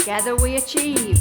together we achieve.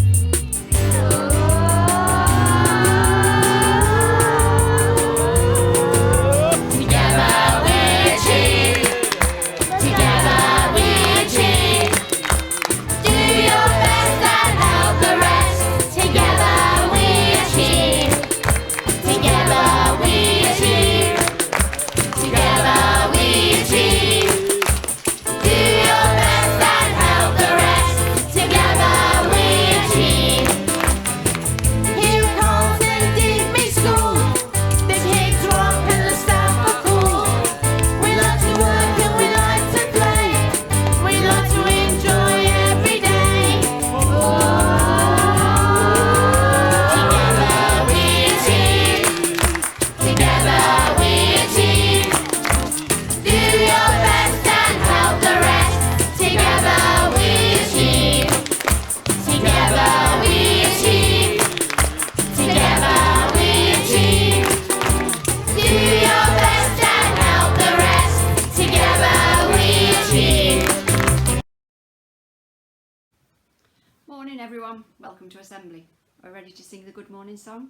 Morning everyone, welcome to assembly. Are you ready to sing the good morning song?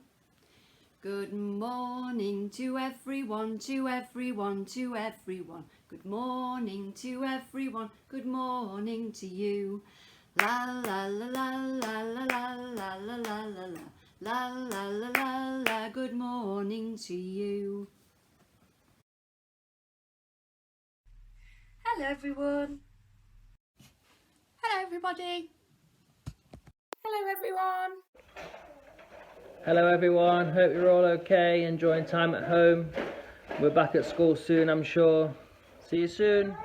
Good morning to everyone, to everyone, to everyone. Good morning to everyone, good morning to you. La la la la la la la la la la la la la la la la la, good morning to you. Hello everyone. Hello everybody. Hello everyone. Hello everyone, hope you're all okay, enjoying time at home. We're back at school soon, I'm sure. See you soon.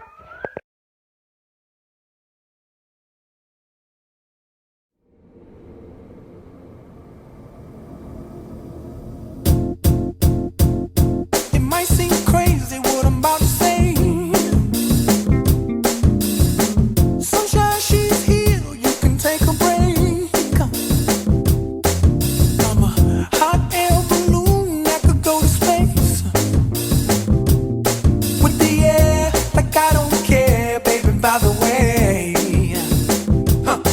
It might seem crazy what I'm about to say. Sunshine, she's here, you can take a break. I'm a hot air balloon that could go to space. With the air, like I don't care, baby, by the way.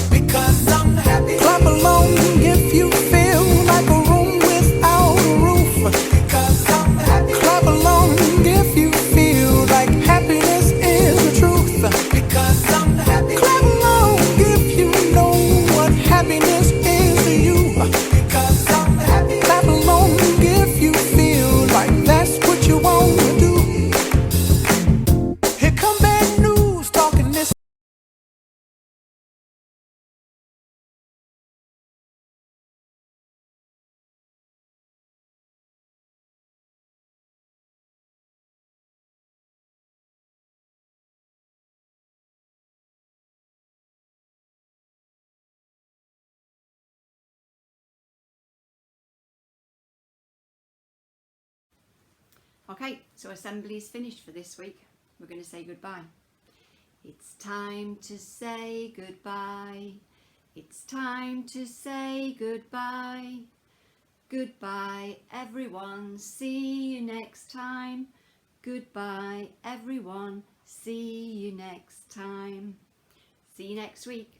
Because I'm happy. Clap along if you feel like a room without a roof. Because I'm happy. Clap along if you feel like happiness is the truth. Because I'm happy. Clap along if you know what happiness is to you. Because I'm happy. Clap along if you feel like that's what you want to do. Here come bad news talking this. Okay, so assembly is finished for this week. We're going to say goodbye. It's time to say goodbye. It's time to say goodbye. Goodbye everyone, see you next time. Goodbye everyone, see you next time. See you next week.